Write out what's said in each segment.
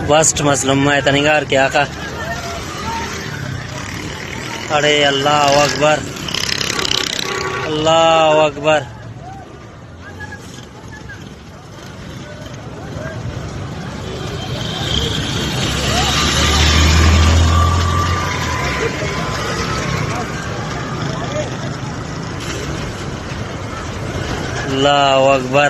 वस्ट मसलूम में तनिगार क्या का। अरे अल्लाह अकबर, अल्लाह अकबर। अल्लाह अकबर।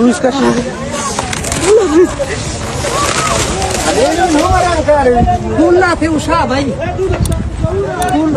उसका फूल ना थे उषा भाई फूल